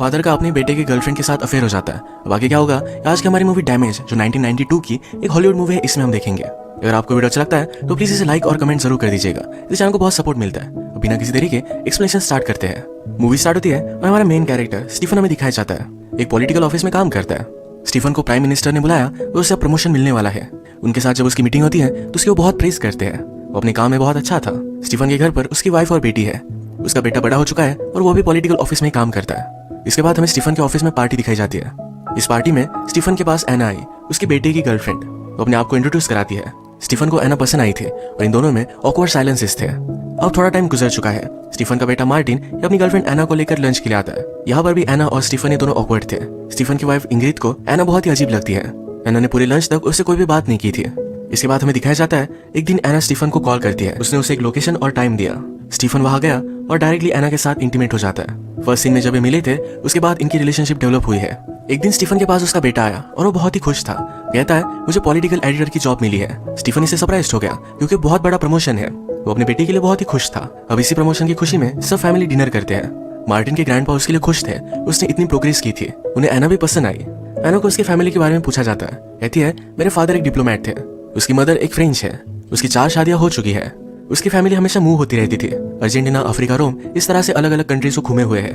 Father का अपने बेटे के गर्लफ्रेंड के साथ अफेयर हो जाता है। अब आगे क्या होगा, आज की हमारी मूवी डैमेज जो 1992 की एक हॉलीवुड मूवी है, इसमें हम देखेंगे। अगर आपको वीडियो अच्छा लगता है तो प्लीज इसे लाइक और कमेंट जरूर कर दीजिएगा, इस चैनल को बहुत सपोर्ट मिलता है। अब बिना किसी देरी के एक्सप्लेनेशन स्टार्ट करते हैं। मूवी स्टार्ट होती है और हमारा मेन कैरेक्टर स्टीफन हमें दिखाया जाता है। एक पॉलिटिकल ऑफिस में काम करता है। स्टीफन को प्राइम मिनिस्टर ने बुलाया और उसे प्रमोशन मिलने वाला है। उनके साथ जब उसकी मीटिंग होती है तो उसकी वो बहुत प्रेज करते हैं। वो अपने काम में बहुत अच्छा था। स्टीफन के घर पर उसकी वाइफ और बेटी है। उसका बेटा बड़ा हो चुका है और वो भी पॉलिटिकल ऑफिस में काम करता है। इसके बाद हमें स्टीफन के ऑफिस में पार्टी दिखाई जाती है। इस पार्टी में स्टीफन के पास एना आई, उसके बेटे की गर्लफ्रेंड। वो अपने आप को इंट्रोड्यूस कराती है। स्टीफन को एना पसंद आई थी और इन दोनों में ऑकवर्ड साइलेंसेस थे। अब थोड़ा टाइम गुजर चुका है। स्टीफन का बेटा मार्टिन अपनी गर्लफ्रेंड एना को लेकर लंच के लिए आता है। यहाँ पर भी एना और स्टीफन ये दोनों ऑकवर्ड थे। स्टीफन की वाइफ इंग्रिड को एना बहुत ही अजीब लगती है। एना ने पूरे लंच तक उससे कोई भी बात नहीं की थी। इसके बाद हमें दिखाया जाता है एक दिन एना स्टीफन को कॉल करती है। उसने उसे एक लोकेशन और टाइम दिया। स्टीफन वहां गया और डायरेक्टली एना के साथ इंटीमेट हो जाता है। फर्स्ट सीन में जब ये मिले थे उसके बाद इनकी रिलेशनशिप डेवलप हुई है। एक दिन स्टीफन के पास उसका बेटा आया और वो बहुत ही खुश था। कहता है मुझे पॉलिटिकल एडिटर की जॉब मिली है। स्टीफन इससे सरप्राइज्ड हो गया क्योंकि बहुत बड़ा प्रमोशन है। वो अपने बेटे के लिए बहुत ही खुश था। अब इसी प्रमोशन की खुशी में सब फैमिली डिनर करते हैं। मार्टिन के ग्रैंडपा उसके लिए खुश थे, उसने इतनी प्रोग्रेस की थी। उन्हें एना भी पसंद आई। एना को उसकी फैमिली के बारे में पूछा जाता है। कहती है मेरे फादर एक डिप्लोमेट थे, उसकी मदर एक फ्रेंच है, उसकी 4 शादियां हो चुकी है। उसकी फैमिली हमेशा मूव होती रहती थी। अर्जेंटीना, अफ्रीका, रोम, इस तरह से अलग अलग कंट्रीज को घूमे हुए हैं।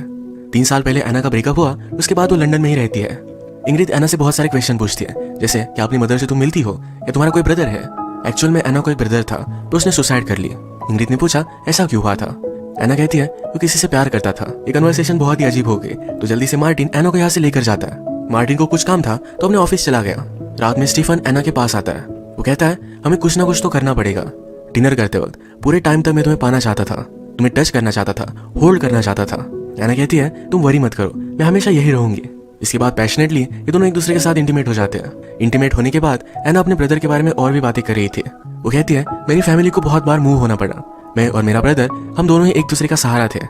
3 साल पहले एना का ब्रेकअप हुआ, उसके बाद वो लंदन में ही रहती है। इंग्रिड एना से बहुत सारे क्वेश्चन पूछती है, जैसे क्या अपनी मदर से तुम मिलती हो या तुम्हारा कोई ब्रदर है। एक्चुअल में एना को एक ब्रदर था तो उसने सुसाइड कर ली। इंग्रिड ने पूछा ऐसा क्यों हुआ था। एना कहती है वो किसी से प्यार करता था। ये कन्वर्सेशन बहुत ही अजीब हो गई तो जल्दी से मार्टिन एना को यहाँ से लेकर जाता है। मार्टिन को कुछ काम था तो अपने ऑफिस चला गया। रात में स्टीफन एना के पास आता है। वो कहता है हमें कुछ ना कुछ तो करना पड़ेगा। डिनर करते वक्त पूरे टाइम तक मैं तुम्हें पाना चाहता था, तुम्हें टच करना चाहता था, होल्ड करना चाहता था। एना कहती है तुम वरी मत करो, मैं हमेशा यही रहूंगी। इसके बाद पैशनेटली ये दोनों एक दूसरे के साथ इंटीमेट हो जाते हैं। इंटीमेट होने के बाद एना अपने ब्रदर के बारे में और भी बातें कर रही थी। वो कहती है मेरी फैमिली को बहुत बार मूव होना पड़ा। मैं और मेरा ब्रदर हम दोनों ही एक दूसरे का सहारा थे।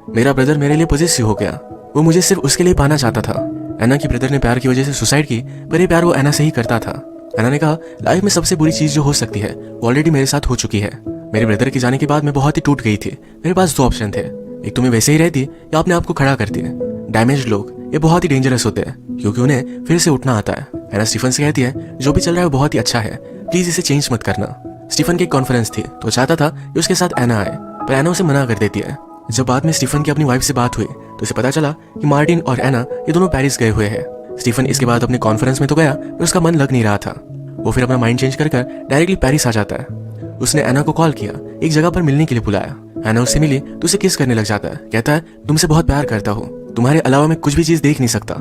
मेरा ब्रदर मेरे लिए पॉजेसिव हो गया, वो मुझे सिर्फ उसके लिए पाना चाहता था। एना की ब्रदर ने प्यार की वजह से सुसाइड की, पर ये प्यार वो एना से ही करता था। एना ने कहा लाइफ में सबसे बुरी चीज जो हो सकती है वो ऑलरेडी मेरे साथ हो चुकी है। मेरे ब्रदर के जाने के बाद मैं बहुत ही टूट गई थी। मेरे पास 2 ऑप्शन थे, एक तुम्हें वैसे ही रहती या अपने आप को खड़ा करती है। डैमेज लोग ये बहुत ही डेंजरस होते हैं क्योंकि उन्हें फिर से उठना आता है। एना स्टीफन से कहती है जो भी चल रहा है वो बहुत ही अच्छा है, प्लीज इसे चेंज मत करना। स्टीफन की एक कॉन्फ्रेंस थी तो चाहता था कि उसके साथ एना आए, पर एना उसे मना कर देती है। जब बाद में स्टीफन की अपनी वाइफ से बात हुई तो उसे पता चला कि मार्टिन और एना ये दोनों पेरिस गए हुए हैं। स्टीफन इसके बाद अपने कॉन्फ्रेंस में तो गया पर उसका मन लग नहीं रहा था। वो फिर अपना माइंड चेंज कर डायरेक्टली पेरिस आ जाता है। उसने एना को कॉल किया, एक जगह पर मिलने के लिए बुलाया। एना उससे मिली तो उसे किस करने लग जाता है। कहता है तुमसे बहुत प्यार करता हूँ, तुम्हारे अलावा मैं कुछ भी चीज देख नहीं सकता।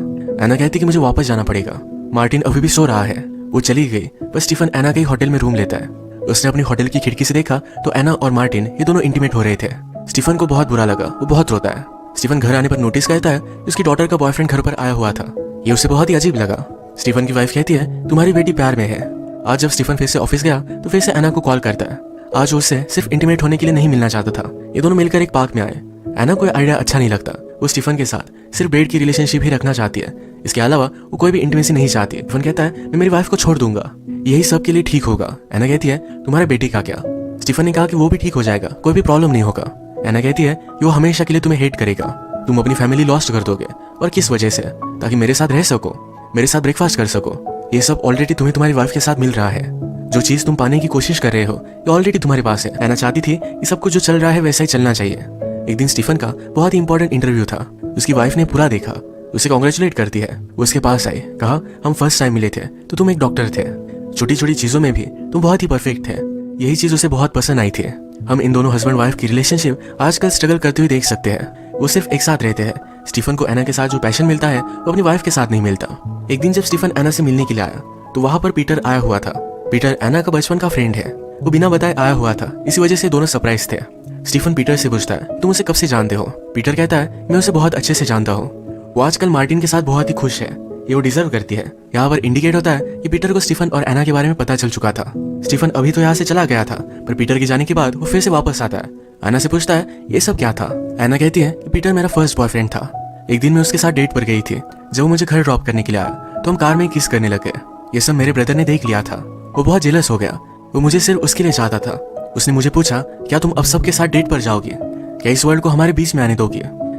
एना कहती कि मुझे वापस जाना पड़ेगा। मार्टिन अभी भी सो रहा है, वो चली गई। पर स्टीफन एना के ही होटल में रूम लेता है। उसने अपनी होटल की खिड़की से देखा तो एना और मार्टिन ये दोनों इंटीमेट हो रहे थे। स्टीफन को बहुत बुरा लगा, वो बहुत रोता है। स्टीफन घर आने पर नोटिस करता है उसकी डॉटर का बॉयफ्रेंड घर पर आया हुआ था। ये उसे बहुत ही अजीब लगा। स्टीफन की वाइफ कहती है तुम्हारी बेटी प्यार में है। आज जब स्टीफन फिर से ऑफिस गया तो फिर से एना को कॉल करता है। आज वो उससे सिर्फ इंटीमेट होने के लिए नहीं मिलना चाहता था। ये दोनों मिलकर एक पार्क में आए। एना को आइडिया अच्छा नहीं लगता। वो स्टीफन के साथ सिर्फ बेड की रिलेशनशिप ही रखना चाहती है, इसके अलावा वो कोई भी इंटीमेसी नहीं चाहती। स्टीफन कहता है मैं मेरी वाइफ को छोड़ दूंगा, यही सब के लिए ठीक होगा। एना कहती है तुम्हारे बेटे का क्या। स्टीफन ने कहा कि वो भी ठीक हो जाएगा, कोई भी प्रॉब्लम नहीं होगा। एना कहती है कि वो हमेशा के लिए तुम्हें हेट करेगा, तुम अपनी फैमिली लॉस्ट कर दोगे। और किस वजह से, ताकि मेरे साथ रह सको, मेरे साथ ब्रेकफास्ट कर सको। ये सब ऑलरेडी तुम्हें तुम्हारी वाइफ के साथ मिल रहा है। जो चीज तुम पाने की कोशिश कर रहे हो ये ऑलरेडी तुम्हारे पास है। एना चाहती थी कि सब कुछ जो चल रहा है वैसा ही चलना चाहिए। एक दिन स्टीफन का बहुत ही इंपॉर्टेंट इंटरव्यू था। उसकी वाइफ ने पूरा देखा, उसे कॉन्ग्रेचुलेट करती है। वो उसके पास आई, कहा हम फर्स्ट टाइम मिले थे तो तुम एक डॉक्टर थे, छोटी छोटी चीजों में भी तुम बहुत ही परफेक्ट थे। यही चीज उसे बहुत पसंद आई थी। हम इन दोनों हस्बैंड वाइफ की रिलेशनशिप आजकल स्ट्रगल करते हुए देख सकते हैं। वो सिर्फ एक साथ रहते हैं। स्टीफन को एना के साथ जो पैशन मिलता है वो अपनी वाइफ के साथ नहीं मिलता। एक दिन जब स्टीफन एना से मिलने के लिए आया तो वहां पर पीटर आया हुआ था। पीटर एना का बचपन का फ्रेंड है। वो बिना बताए आया हुआ था, इसी वजह से दोनों सरप्राइज थे। स्टीफन पीटर से पूछता है तुम उसे कब से जानते हो। पीटर कहता है मैं उसे बहुत अच्छे से जानता हूँ। वो आजकल मार्टिन के साथ बहुत ही खुश है, ये वो डिजर्व करती है। यहाँ पर इंडिकेट होता है कि पीटर को स्टीफन और एना के बारे में पता चल चुका था। स्टीफन अभी तो यहाँ से चला गया था, पर पीटर के जाने के बाद वो फिर से वापस आता है। एना से पूछता है ये सब क्या था। एना कहती है कि पीटर मेरा फर्स्ट बॉयफ्रेंड था। एक दिन मैं उसके साथ डेट पर गई थी। जब वो मुझे घर ड्रॉप करने के लिए आया तो हम कार में किस करने लगे। ये सब मेरे ब्रदर ने देख लिया था। वो बहुत जेलस हो गया, वो मुझे सिर्फ उसके लिए चाहता था। उसने मुझे पूछा क्या तुम अब सबके साथ डेट पर जाओगी, क्या इस वर्ल्ड को हमारे बीच में आने दोगी।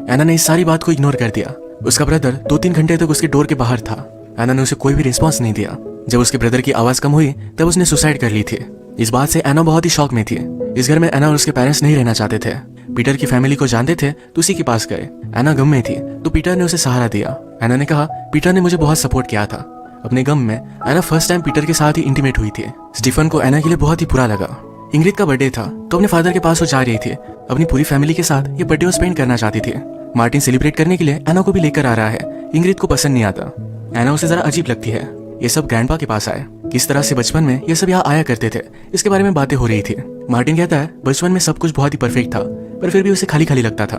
एना ने इस सारी बात को इग्नोर कर दिया। उसका ब्रदर 2-3 घंटे तक उसके डोर के बाहर था। एना ने उसे कोई भी रिस्पॉन्स नहीं दिया। जब उसके ब्रदर की आवाज कम हुई तब उसने सुसाइड कर ली थी। इस बात से एना बहुत ही शॉक में थी। इस घर में एना और उसके पेरेंट्स नहीं रहना चाहते थे। पीटर की फैमिली को जानते थे तो उसी के पास गए। एना गम में थी तो पीटर ने उसे सहारा दिया। एना ने कहा पीटर ने मुझे बहुत सपोर्ट किया था। अपने गम में एना फर्स्ट टाइम पीटर के साथ ही इंटीमेट हुई थी। स्टीफन को एना के लिए बहुत ही बुरा लगा। इंग्रिड का बर्थडे था तो अपने फादर के पास वो जा रही थी। अपनी पूरी फैमिली के साथ ये बर्थडे वो स्पेंड करना चाहती थी। मार्टिन सेलिब्रेट करने के लिए एना को भी लेकर आ रहा है। इंग्रिड को पसंद नहीं आता। एना उसे जरा अजीब लगती है। ये सब ग्रैंडपा के पास आए। किस तरह से बचपन में ये सब यहाँ आया करते थे इसके बारे में बातें हो रही थी। मार्टिन कहता है बचपन में सब कुछ बहुत ही परफेक्ट था पर फिर भी उसे खाली खाली लगता था।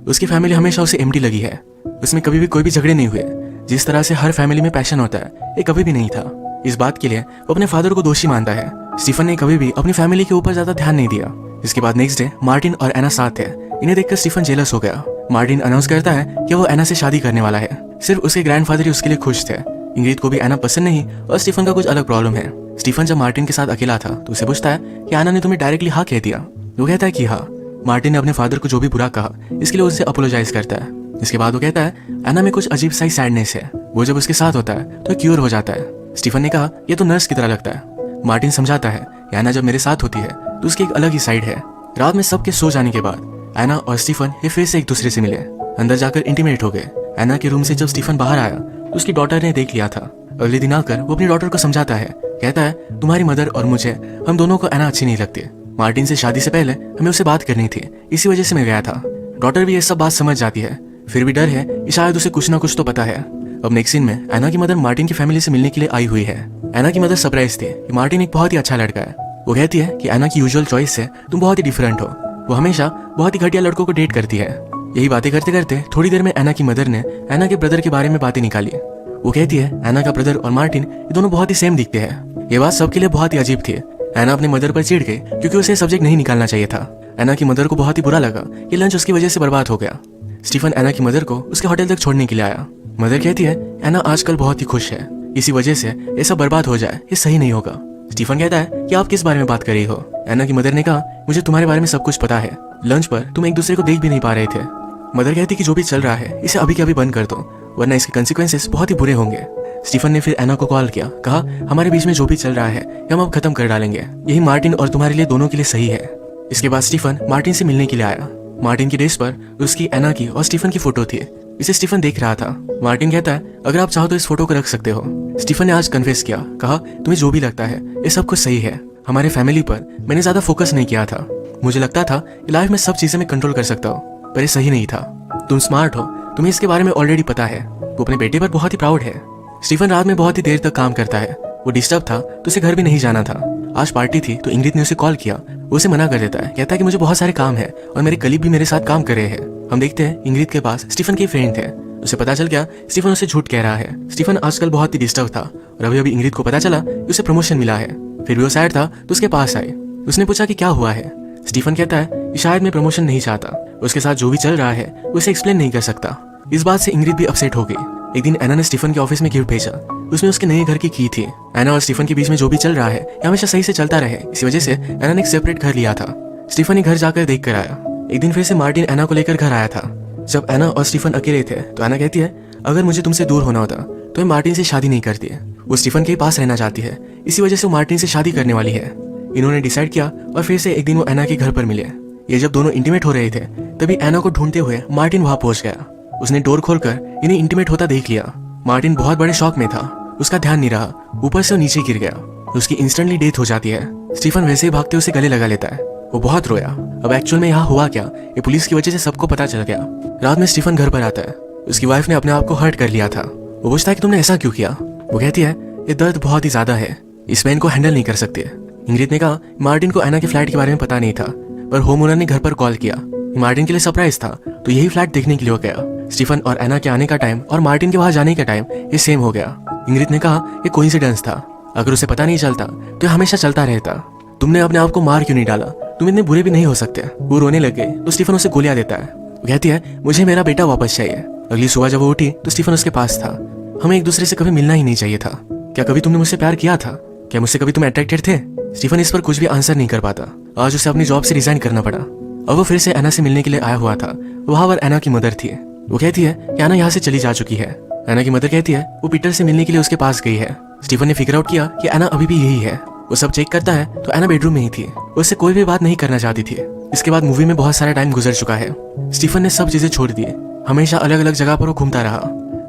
उसकी फैमिली हमेशा उसे एम्प्टी लगी है। उसमें कभी भी कोई भी झगड़े नहीं हुए। जिस तरह से हर फैमिली में पैशन होता है ये कभी भी नहीं था। इस बात के लिए वो अपने फादर को दोषी मानता है। स्टीफन ने कभी भी अपनी फैमिली के ऊपर ज्यादा ध्यान नहीं दिया। इसके बाद नेक्स्ट डे मार्टिन और एना साथ थे। इन्हें देखकर स्टीफन जेलस हो गया। मार्टिन अनाउंस करता है कि वो एना से शादी करने वाला है। सिर्फ उसके ग्रैंडफादर ही उसके लिए खुश थे। इंग्रिड को भी एना पसंद नहीं और स्टीफन का कुछ अलग प्रॉब्लम है। स्टीफन जब मार्टिन के साथ अकेला था तो उसे पूछता है कि एना ने तुम्हें डायरेक्टली हाँ कह दिया। वो कहता है कि हाँ। मार्टिन ने अपने फादर को जो भी बुरा कहा इसके लिए उससे अपोलोजाइज करता है। इसके बाद वो कहता है एना में कुछ अजीब सा सैडनेस है। वो जब उसके साथ होता है तो क्योर हो जाता है। स्टीफन ने कहा ये तो नर्स की तरह लगता है। मार्टिन समझाता है एना जब मेरे साथ होती है तो उसकी एक अलग ही साइड है। रात में सबके सो जाने के बाद एना और स्टीफन ये फिर से एक दूसरे से मिले। अंदर जाकर इंटीमेट हो गए। एना के रूम से जब स्टीफन बाहर आया तो उसकी डॉटर ने देख लिया था। अगले दिन आकर वो अपनी डॉटर को समझाता है। कहता है तुम्हारी मदर और मुझे हम दोनों को एना अच्छी नहीं लगती। मार्टिन से शादी से पहले हमें उससे बात करनी थी इसी वजह से मैं गया था। डॉटर भी ये सब बात समझ जाती है फिर भी डर है कि शायद उसे कुछ ना कुछ तो पता है। अब नेक्स्ट सीन में एना की मदर मार्टिन की फैमिली से मिलने के लिए आई हुई है। एना की मदर सरप्राइज थी कि मार्टिन एक बहुत ही अच्छा लड़का है। वो कहती है कि एना की यूजुअल चॉइस से तुम बहुत ही डिफरेंट हो। वो हमेशा बहुत ही घटिया लड़कों को डेट करती है। यही बातें करते करते थोड़ी देर में एना की मदर ने एना के ब्रदर के बारे में बातें निकाली। वो कहती है एना का ब्रदर और मार्टिन ये दोनों बहुत ही सेम दिखते हैं। ये बात सबके लिए बहुत ही अजीब थी। एना अपनी मदर पर चिढ़ गई क्योंकि उसे सब्जेक्ट नहीं निकालना चाहिए था। एना की मदर को बहुत ही बुरा लगा कि लंच उसकी वजह से बर्बाद हो गया। स्टीफन एना की मदर को उसके होटल तक छोड़ने के लिए आया। मदर कहती है एना आजकल बहुत ही खुश है। इसी वजह से ये सब बर्बाद हो जाए ये सही नहीं होगा। स्टीफन कहता है कि आप किस बारे में बात कर रही हो। एना की मदर ने कहा मुझे तुम्हारे बारे में सब कुछ पता है। लंच पर तुम एक दूसरे को देख भी नहीं पा रहे थे। मदर कहती कि जो भी चल रहा है इसे अभी के अभी बंद कर दो वरना इसके कंसिक्वेंसेस बहुत ही बुरे होंगे। स्टीफन ने फिर एना को कॉल किया। कहा हमारे बीच में जो भी चल रहा है ये हम अब खत्म कर डालेंगे। यही मार्टिन और तुम्हारे लिए दोनों के लिए सही है। इसके बाद स्टीफन मार्टिन से मिलने के लिए आया। मार्टिन की डेस्क पर उसकी एना की और स्टीफन की फोटो थी। इसे स्टीफन देख रहा था। मार्टिन कहता है अगर आप चाहो तो इस फोटो को रख सकते हो। स्टीफन ने आज कन्फेस किया। कहा तुम्हें जो भी लगता है ये सब कुछ सही है। हमारे फैमिली पर मैंने ज्यादा फोकस नहीं किया था। मुझे लगता था कि लाइफ में सब चीजें मैं कंट्रोल कर सकता हूँ पर ये सही नहीं था। तुम स्मार्ट हो तुम्हें इसके बारे में ऑलरेडी पता है। वो अपने बेटे पर बहुत ही प्राउड है। स्टीफन रात में बहुत ही देर तक काम करता है। वो डिस्टर्ब था तो उसे घर भी नहीं जाना था। आज पार्टी थी तो इंग्रिड ने उसे कॉल किया। वो उसे मना कर देता है। कहता है कि मुझे बहुत सारे काम है और मेरे कलीग भी मेरे साथ काम कर रहे हैं। हम देखते हैं इंग्रिड के पास स्टीफन के फ्रेंड थे। उसे पता चल गया स्टीफन उसे झूठ कह रहा है। स्टीफन आजकल बहुत ही डिस्टर्ब था और अभी अभी इंग्रिड को पता चला कि उसे प्रमोशन मिला है। फिर भी वो सैड था तो उसके पास आई। उसने पूछा कि क्या हुआ है। स्टीफन कहता है कि शायद मैं प्रमोशन नहीं चाहता। उसके साथ जो भी चल रहा है उसे एक्सप्लेन नहीं कर सकता। इस बात से इंग्रिड भी अपसेट हो गई। एक दिन एना ने स्टीफन के ऑफिस में गिफ्ट भेजा। उसमें उसके नए घर की थी। एना और स्टीफन के बीच में जो भी चल रहा है ये हमेशा सही से चलता रहे इसी वजह से एना ने एक सेपरेट घर लिया था। स्टीफन ने घर जाकर देख कर आया। एक दिन फिर से मार्टिन एना को लेकर घर आया था। जब एना और स्टीफन अकेले थे तो एना कहती है अगर मुझे तुमसे दूर होना होता तो मैं मार्टिन से शादी नहीं करती। वो स्टीफन के पास रहना चाहती है इसी वजह से वो मार्टिन से शादी करने वाली है। इन्होंने डिसाइड किया और फिर से एक दिन वो एना के घर पर मिले। ये जब दोनों इंटीमेट हो रहे थे तभी एना को ढूंढते हुए मार्टिन वहां पहुंच गया। उसने डोर खोलकर इन्हें इंटीमेट होता देख लिया। मार्टिन बहुत बड़े शॉक में था। उसका ध्यान नहीं रहा। ऊपर से वो नीचे गिर गया। उसकी इंस्टेंटली डेथ हो जाती है। स्टीफन वैसे ही भागते उसे गले लगा लेता है। वो बहुत रोया। अब एक्चुअल में यहाँ हुआ क्या ये पुलिस की वजह से सबको पता चल गया। रात में स्टीफन घर पर आता है। उसकी वाइफ ने अपने आप को हर्ट कर लिया था। वो पूछता है कि तुमने ऐसा क्यों किया। वो कहती है ये दर्द बहुत ही ज्यादा है इस पेन को हैंडल नहीं कर सकते। इंग्रिड ने कहा मार्टिन को एना के फ्लैट के बारे में पता नहीं था पर होम ओनर ने घर पर कॉल किया। मार्टिन के लिए सरप्राइज था तो यही फ्लैट देखने के लिए हो गया। स्टीफन और एना के आने का टाइम और मार्टिन के वहां जाने का टाइम ये सेम हो गया। इंग्रिड ने कहा ये कोइंसिडेंस था। अगर उसे पता नहीं चलता तो ये हमेशा चलता रहता। तुमने अपने आप को मार क्यों नहीं डाला। तुम इतने बुरे भी नहीं हो सकते। वो रोने लग गए तो स्टीफन उसे गोलियां देता है। वो कहती है मुझे मेरा बेटा वापस चाहिए। अगली सुबह जब वो उठी तो स्टीफन उसके पास था। हमें एक दूसरे से कभी मिलना ही नहीं चाहिए था। क्या कभी तुमने मुझसे प्यार किया था। क्या मुझसे कभी तुम अट्रैक्टेड थे। स्टीफन इस पर कुछ भी आंसर नहीं कर पाता। आज उसे अपनी जॉब से रिजाइन करना पड़ा और वो फिर से एना से मिलने के लिए आया हुआ था। वहां पर एना की मदर थी। वो कहती है कि एना यहाँ से चली जा चुकी है। एना की मदर कहती है वो पीटर से मिलने के लिए उसके पास गई है। स्टीफन ने फिगर आउट किया कि एना अभी भी यही है। वो सब चेक करता है तो एना बेडरूम में ही थी। वो उससे कोई भी बात नहीं करना चाहती थी। इसके बाद मूवी में बहुत सारा टाइम गुजर चुका है। स्टीफन ने सब चीजें छोड़ दी। हमेशा अलग अलग जगह पर वो घूमता रहा।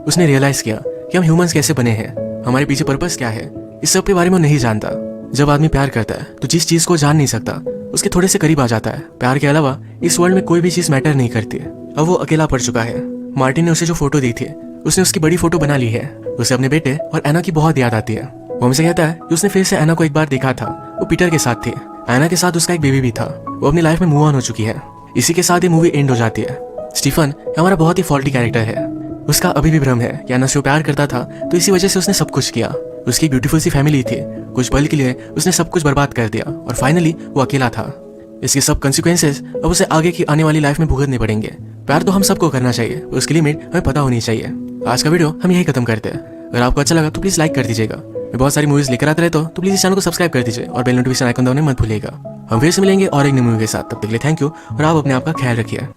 उसने रियलाइज किया कि हम ह्यूमंस कैसे बने हैं, हमारे पीछे पर्पस क्या है, इस सब के बारे में वो नहीं जानता। जब आदमी प्यार करता है तो जिस चीज को जान नहीं सकता उसके थोड़े से करीब आ जाता है। प्यार के अलावा इस वर्ल्ड में कोई भी चीज मैटर नहीं करती। अब वो अकेला पड़ चुका है। मार्टिन ने उसे जो फोटो दी थी उसने उसकी बड़ी फोटो बना ली है। उसे अपने बेटे और एना की बहुत याद आती है। वो हमसे कहता है कि उसने फिर से एना को एक बार देखा था। वो पीटर के साथ थी। एना के साथ उसका एक बेबी भी था। वो अपनी लाइफ में मूव ऑन हो चुकी है। इसी के साथ ये मूवी एंड हो जाती है। स्टीफन हमारा बहुत ही फॉल्टी कैरेक्टर है। उसका अभी भी भ्रम है कि एना से वो प्यार करता था तो इसी वजह से उसने सब कुछ किया। उसकी एक ब्यूटीफुल सी फैमिली थी। कुछ पल के लिए उसने सब कुछ बर्बाद कर दिया और फाइनली वो अकेला था। इसके सब कंसिक्वेंसेस अब उसे आगे की आने वाली लाइफ में भुगतने पड़ेंगे। प्यार तो हम सबको करना चाहिए, उसकी लिमिट हमें पता होनी चाहिए। आज का वीडियो हम यही खत्म करते हैं। अगर आपको अच्छा लगा तो प्लीज लाइक कर दीजिएगा। मैं बहुत सारी मूवीज लेकर आते रहता हूँ तो प्लीज इस चैनल को सब्सक्राइब कर दीजिए और बेल नोटिफिकेशन आइकन दबाना मत भूलिएगा। हम फिर से मिलेंगे और एक नई मूवी के साथ। तब तक के लिए थैंक यू और आप अपने आप का ख्याल रखिए।